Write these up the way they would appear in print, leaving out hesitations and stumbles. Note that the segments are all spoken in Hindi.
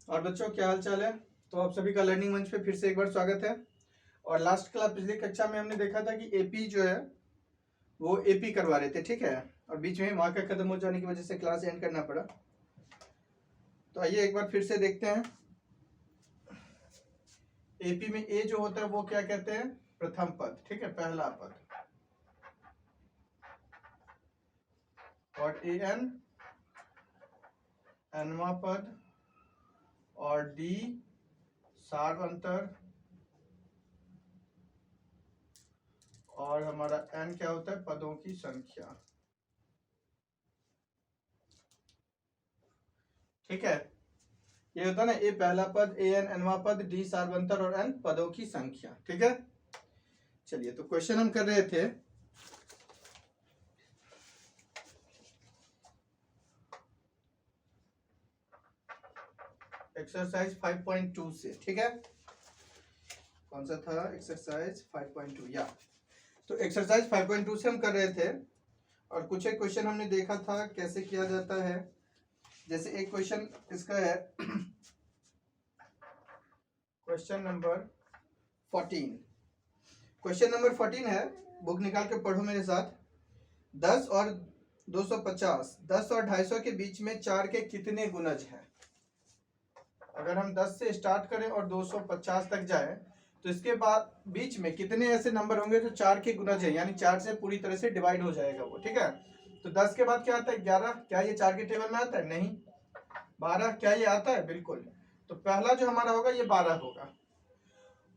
और बच्चों क्या हाल चाल है। तो आप सभी का लर्निंग मंच पे फिर से एक बार स्वागत है। और लास्ट क्लास पिछली कक्षा में हमने देखा था कि एपी जो है वो एपी करवा रहे थे, ठीक है। और बीच में वहां का खत्म हो जाने की वजह से क्लास एंड करना पड़ा। तो आइए एक बार फिर से देखते हैं। एपी में ए जो होता है वो क्या कहते हैं, प्रथम पद, ठीक है, पहला पद। और ए एन एनवा पद और डी सार्वंतर और हमारा एन क्या होता है, पदों की संख्या, ठीक है। ये होता है ना, ए पहला पद, ए एन एनवा पद, डी सार्वंतर और एन पदों की संख्या, ठीक है। चलिए तो क्वेश्चन हम कर रहे थे एक्सरसाइज 5.2 से, ठीक है। कौन सा था एक्सरसाइज 5.2 या तो एक्सरसाइज 5.2 से हम कर रहे थे। और कुछ एक क्वेश्चन हमने देखा था कैसे किया जाता है। जैसे एक क्वेश्चन इसका है क्वेश्चन नंबर 14। क्वेश्चन नंबर 14 है, बुक निकाल के पढ़ो मेरे साथ। 10 और 250, 10 और 250 के बीच में 4 के कितने गुणज हैं। अगर हम 10 से स्टार्ट करें और 250 तक जाए तो इसके बाद बीच में कितने ऐसे नंबर होंगे जो 4 के गुणज है, यानी 4 से पूरी तरह से डिवाइड हो जाएगा वो, ठीक है। तो 10 के बाद क्या आता है, 11। क्या ये 4 के टेबल में आता है? नहीं। 12, क्या ये आता है? बिल्कुल। तो पहला जो हमारा होगा ये 12 होगा।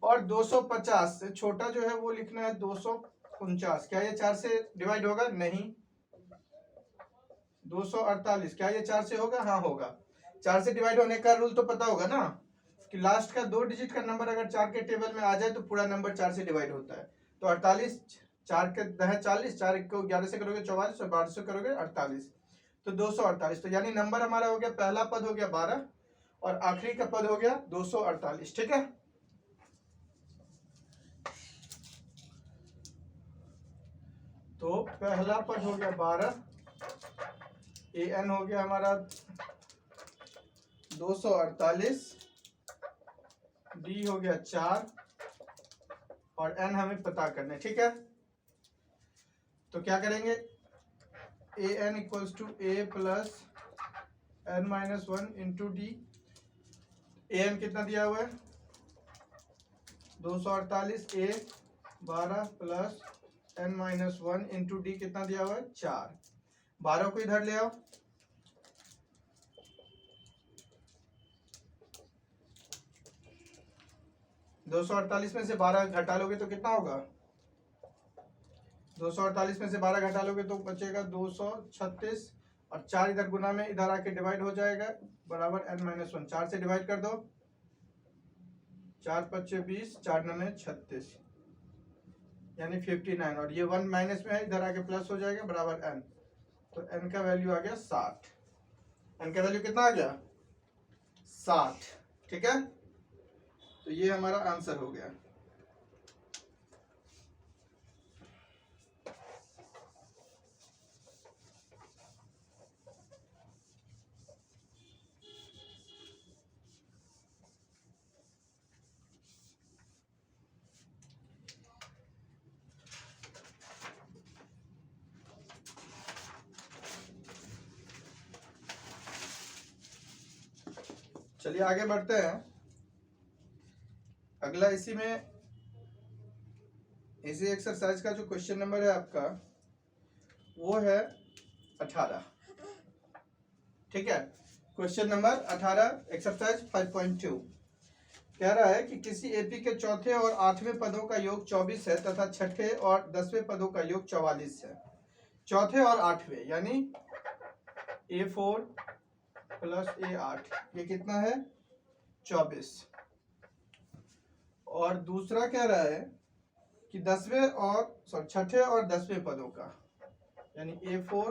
और 250 से छोटा जो है वो लिखना है 249। क्या ये 4 से डिवाइड होगा? नहीं। 248, क्या ये 4 से होगा? हाँ होगा। 4 से डिवाइड होने का रूल तो पता होगा ना, कि लास्ट का 2 डिजिट का नंबर अगर 4 के टेबल में आ जाए तो पूरा नंबर 4 से डिवाइड होता है। तो 48, 4 के 10 40, 4 को 11 से करोगे 44 और 12 से करोगे 48, तो 248। तो यानी नंबर हमारा हो गया, पहला पद हो गया 12 और आखिरी का पद हो गया 248, ठीक है। तो पहला पद हो गया 12, ए एन हो गया हमारा 248, डी हो गया 4 और एन हमें पता करना है, ठीक है। तो क्या करेंगे, A N equals to A plus N minus 1 into D. A N कितना दिया हुआ है? 248, A 12 plus N minus 1 into D कितना दिया हुआ है? 4। 12 को इधर ले आओ, दो सौ अड़तालीस में से 12 घटा लोगे तो कितना होगा? 248 में से 12 घटा लोगे तो बचेगा 236 और 4 इधर गुना में इधर आके डिवाइड हो जाएगा, बराबर n माइनस 1। 4 से डिवाइड कर दो, 4 पच्चे 20, 4 नमे 36, यानी 59। और ये 1 माइनस में है, इधर आके प्लस हो जाएगा, बराबर n। तो n का वैल्यू आ गया 60। n का वैल्यू कितना आ गया? 60, ठीक है। तो ये हमारा आंसर हो गया। चलिए आगे बढ़ते हैं। अगला इसी एक्सरसाइज का जो क्वेश्चन नंबर है आपका वो है 18, ठीक है। क्वेश्चन नंबर 18 एक्सरसाइज 5.2 कह रहा है कि किसी एपी के चौथे और 8वें पदों का योग 24 है तथा छठे और 10वें पदों का योग 44 है। चौथे और 8वें यानी A4 प्लस A8 ये कितना है? 24। और दूसरा कह रहा है कि 10वें और छठे और 10वें पदों का यानी A4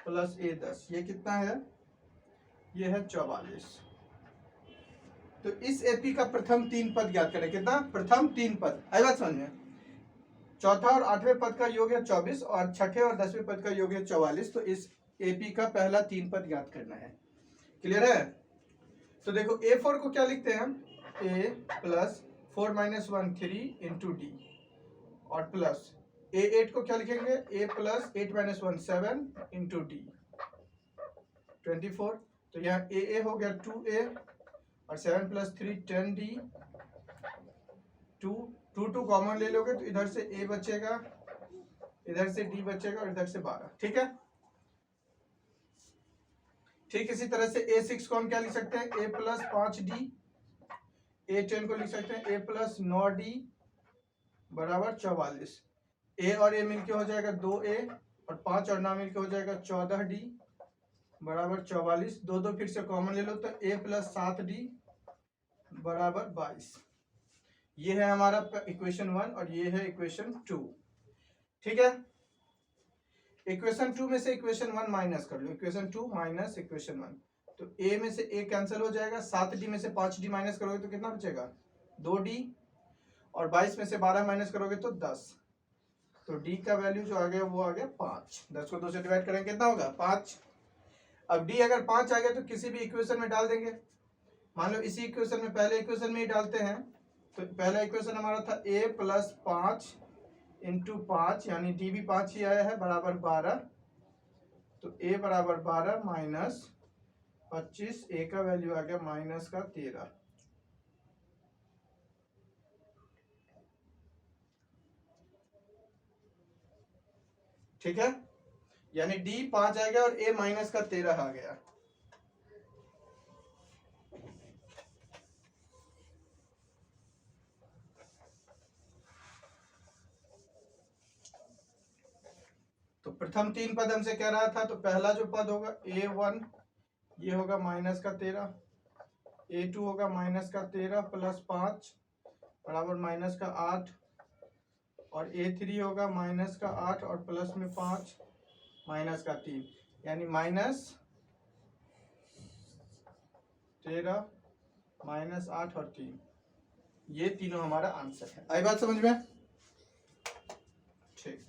प्लस A10 ये कितना है? ये है 44। तो इस एपी का प्रथम 3 पद ज्ञात करें। कितना? प्रथम 3 पद। आई बात समझ में? चौथा और 8वें पद का योग है 24 और छठे और 10वें पद का योग है 44। तो इस एपी का पहला 3 पद ज्ञात करना है। क्लियर है? तो देखो A4 को क्या लिखते हैं हम, A plus 4 minus 1 3 into D, और प्लस A8 को क्या लिखेंगे, A plus 8 minus 1 7 into D 24। तो यहाँ A हो गया 2A और 7 प्लस 3 10 डी, 2 कॉमन ले लोगे तो इधर से A बचेगा, इधर से D बचेगा और इधर से 12। ठीक है। ठीक इसी तरह से A6 को हम क्या लिख सकते हैं, A प्लस 5D, A10 को लिख सकते हैं A प्लस 9D बराबर 44। A और A मिलके हो जाएगा 2A और 5 और 9 मिलके हो जाएगा 14D बराबर 44। दो फिर से कॉमन ले लो तो A प्लस 7D बराबर 22। ये है हमारा इक्वेशन 1 और ये है इक्वेशन 2। ठीक है। इक्वेशन 2 में से इक्वेशन 1 माइनस कर लो, इक्वेशन 2 माइनस इक्वेशन 1, तो A में से A कैंसिल हो जाएगा, 7D में से 5D माइनस करोगे तो कितना बचेगा 2D, और 22 में से 12 माइनस करोगे तो 10, तो D का वैल्यू जो आ गया वो आ गया 5। 10 को 2 से डिवाइड करेंगे कितना होगा 5। अब D अगर 5 आ गया तो किसी भी इक्वेशन में डाल देंगे। मान लो इसी इक्वेशन में, पहले इक्वेशन में ही डालते हैं, तो पहला इक्वेशन हमारा था A प्लस 5 इंटू 5 यानी D भी 5 ही आया है बराबर 12, तो A बराबर 12 माइनस 25, A का वैल्यू आ गया माइनस का 13। ठीक है, यानी D 5 आ गया और A माइनस का 13 आ गया। तो प्रथम 3 पद हमसे कह रहा था, तो पहला जो पद होगा A1 ये होगा माइनस का 13, A2 होगा माइनस का 13 प्लस 5 बराबर माइनस का 8, और A3 होगा माइनस का 8 और प्लस में 5 माइनस का 3, यानी माइनस 13 माइनस 8 और 3, ये तीनों हमारा आंसर है। आई बात समझ में? ठीक।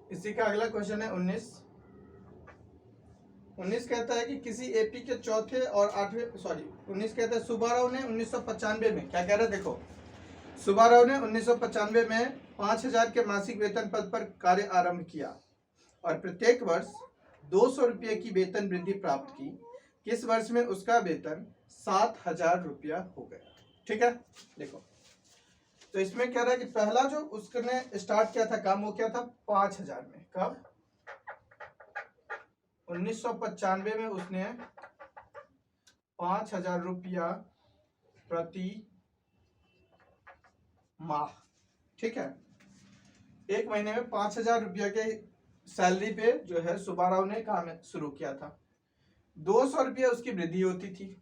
इसी का अगला क्वेश्चन है 19। 19 कहता है कि किसी एपी के चौथे और 19 कहता है सुब्बाराव ने 1995 में, क्या कह रहा है देखो, सुब्बाराव ने 1995 में 5000 के मासिक वेतन पद पर कार्य आरंभ किया और प्रत्येक वर्ष 200 रुपये की वेतन वृद्धि प्राप्त की। किस वर्ष में उसका वेतन 7000 रुपया हो गया। ठीक है, देखो तो इसमें कह रहा है कि पहला जो उसने स्टार्ट किया था काम, वो क्या था 5000 में। कब? 1995 में उसने 5000 रुपया प्रति माह, ठीक है, एक महीने में 5000 रुपया के सैलरी पे जो है सुब्बाराव ने काम शुरू किया था। 200 रुपया उसकी वृद्धि होती थी,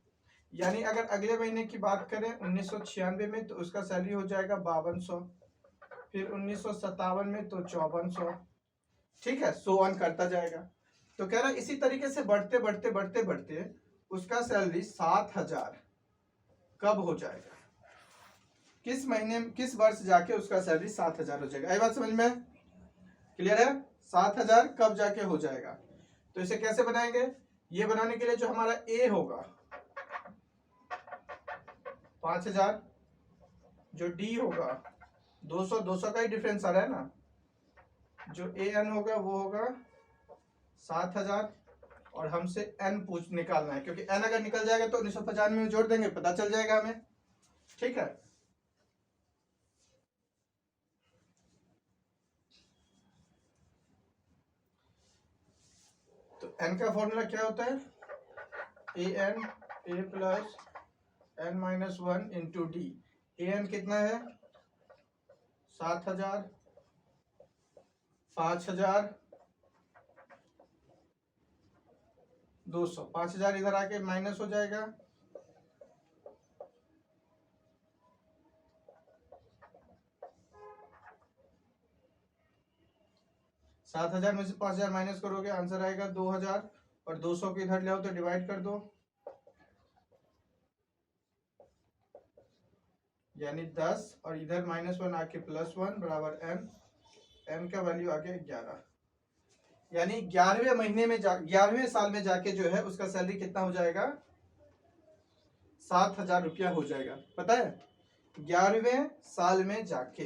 यानी अगर अगले महीने की बात करें 1996 में तो उसका सैलरी हो जाएगा 5200, फिर 1957 में तो 5400, ठीक है, सो ऑन करता जाएगा। तो कह रहा है इसी तरीके से बढ़ते बढ़ते बढ़ते बढ़ते उसका सैलरी 7000 कब हो जाएगा, किस महीने किस वर्ष जाके उसका सैलरी 7000 हो जाएगा। आई बात समझ में? क्लियर है? 7000 कब जाके हो जाएगा। तो इसे कैसे बनाएंगे, ये बनाने के लिए जो हमारा ए होगा 5000, जो डी होगा 200, 200 का ही डिफरेंस आ रहा है ना, जो ए एन होगा वो होगा 7000, और हमसे एन पूछ निकालना है, क्योंकि एन अगर निकल जाएगा तो 1995 में जोड़ देंगे, पता चल जाएगा हमें। ठीक है, तो एन का फॉर्मूला क्या होता है, A N A plus N minus 1 into D. A N कितना है 7000, 5000, 200, 5000 इधर आके माइनस हो जाएगा, सात हजार में से 5000 माइनस करोगे आंसर आएगा 2000, और 200 को इधर ले आओ तो डिवाइड कर दो, यानी 10 और इधर -1 आके +1 बराबर m, m का वैल्यू आ गया 11। यानी 11वें महीने में 11वें साल में जाके जो है उसका सैलरी कितना हो जाएगा, 7,000 रुपया हो जाएगा। पता है, 11वें साल में जाके।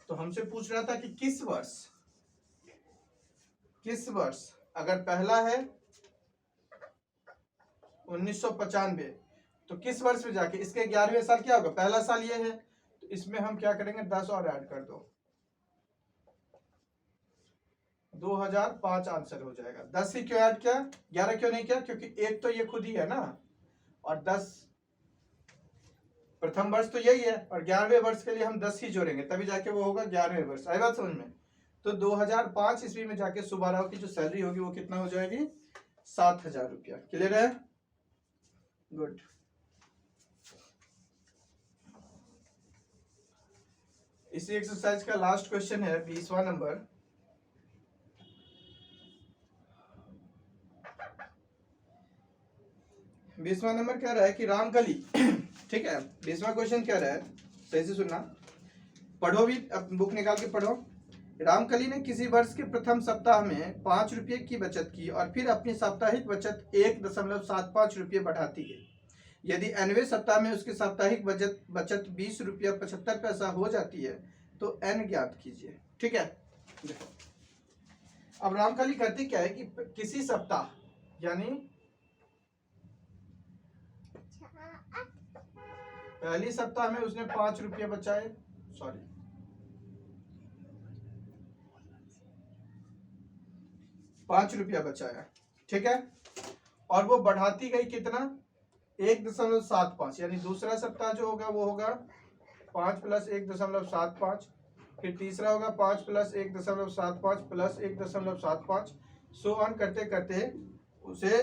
तो हमसे पूछ रहा था कि किस वर्ष, अगर पहला है 1995, तो किस वर्ष में जाके इसके 11वें साल क्या होगा, पहला साल ये है, तो इसमें हम क्या करेंगे, 10 और ऐड कर दो, 2005 आंसर हो जाएगा। 10 ही क्यों ऐड किया, 11 क्यों नहीं किया, क्योंकि एक तो ये खुद ही है ना, और 10 प्रथम वर्ष तो यही है, और 11वें वर्ष के लिए हम 10 ही जोड़ेंगे, तभी जाके वो होगा 11वें वर्ष। आई बात समझ में। तो 2005 ईस्वी में जाके सुब्बाराव की जो सैलरी होगी वो कितना हो जाएगी, 7,000 रुपया। क्लियर है, गुड। इसी एक्सरसाइज का लास्ट क्वेश्चन है 20वां नंबर। बीसवां नंबर कह रहा है कि रामकली ठीक है, 20वां क्वेश्चन कह रहा है, सही से सुनना, पढ़ो भी, बुक निकाल के पढ़ो। रामकली ने किसी वर्ष के प्रथम सप्ताह में 5 रुपये की बचत की और फिर अपनी साप्ताहिक बचत 1.75 रुपये बढ़ाती है। यदि nवें सप्ताह में उसकी साप्ताहिक बचत 20 रुपया 75 पैसा हो जाती है तो n ज्ञात कीजिए। ठीक है, अब रामकली करती क्या है कि किसी सप्ताह, यानी पहली सप्ताह में उसने 5 रुपये बचाए, 5 रुपया बचाया, ठीक है, और वो बढ़ाती गई कितना, 1.75, यानी दूसरा सप्ताह जो होगा वो होगा 5 + 1.75, फिर तीसरा होगा 5 + 1.75 + 1.75, सो ऑन करते करते उसे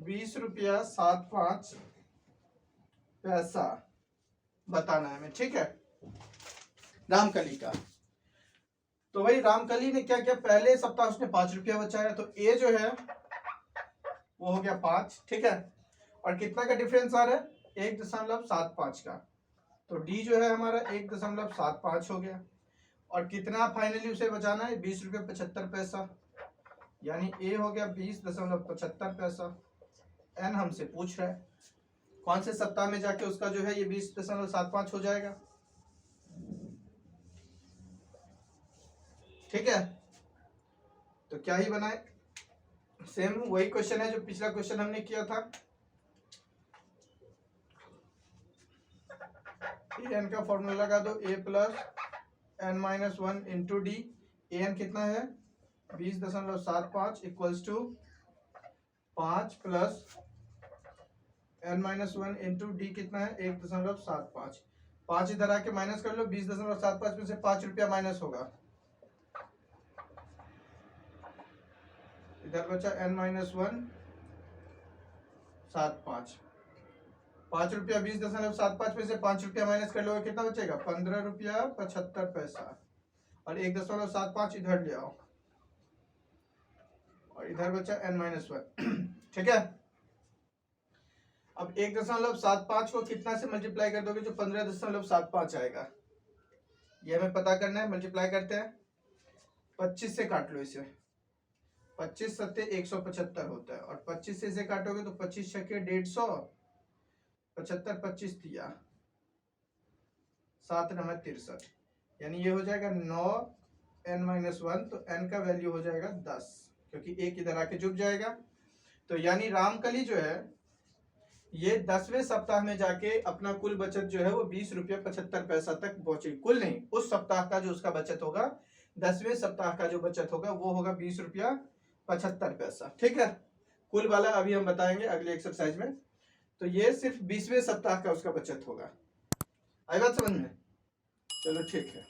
20 रुपया 75 पैसा बताना है हमें। ठीक है, रामकली का। तो भाई रामकली ने क्या किया, पहले सप्ताह उसने 5 रुपया बचाया, तो ए जो है वो हो गया 5, ठीक है, और कितना का डिफरेंस आ रहा है, 1.75 का, तो डी जो है हमारा 1.75 हो गया, और कितना फाइनली उसे बचाना है, 20 रुपये 75 पैसा, यानी ए हो गया 20.75 पैसा। एन हमसे पूछ रहा है कौन से सप्ताह में जाके उसका जो है ये 20.75 हो जाएगा। ठीक है, तो क्या ही बनाए, सेम वही क्वेश्चन है जो पिछला क्वेश्चन हमने किया था। एन का फॉर्मूला लगा दो, a + n-1 into D. N कितना है 20.75 equals to 5 + n-1 into D कितना है 1.75। 5 इधर आके माइनस कर लो, 20.75 में से 5 रुपया माइनस होगा, इधर बचा n-1 75, 5 रुपया 20.75 में से 5 रुपया माइनस कर लोगे कितना बचेगा, 15 रुपया 75 पैसा, और 1.75 इधर ले आओ, और इधर बचा n-1। ठीक है, अब 1.75 को कितना से मल्टीप्लाई कर दोगे जो 15.75 आएगा, ये हमें पता करना है। मल्टीप्लाई करते हैं, 25 से काट लो इसे, 25 सत्ते 175 होता है, और 25 से इसे काटोगे तो 25 छक्के 150, 75 25 दिया 7 9 63, यानी ये हो जाएगा 9 n-1, तो n का वैल्यू हो जाएगा 10, क्योंकि एक इधर आके जुड़ जाएगा। तो यानी रामकली जो है ये 10वें सप्ताह में जाके अपना कुल बचत जो है वो 20 रुपया 75 पैसा तक पहुंचेगी। कुल नहीं, उस सप्ताह का जो उसका बचत होगा, 10वें सप्ताह का जो बचत होगा वो होगा 20 रुपया 75 पैसा। ठीक है, कुल वाला अभी हम बताएंगे अगले एक्सरसाइज में। तो ये सिर्फ 20वें सप्ताह का उसका बचत होगा। आई बात समझ में, चलो ठीक है।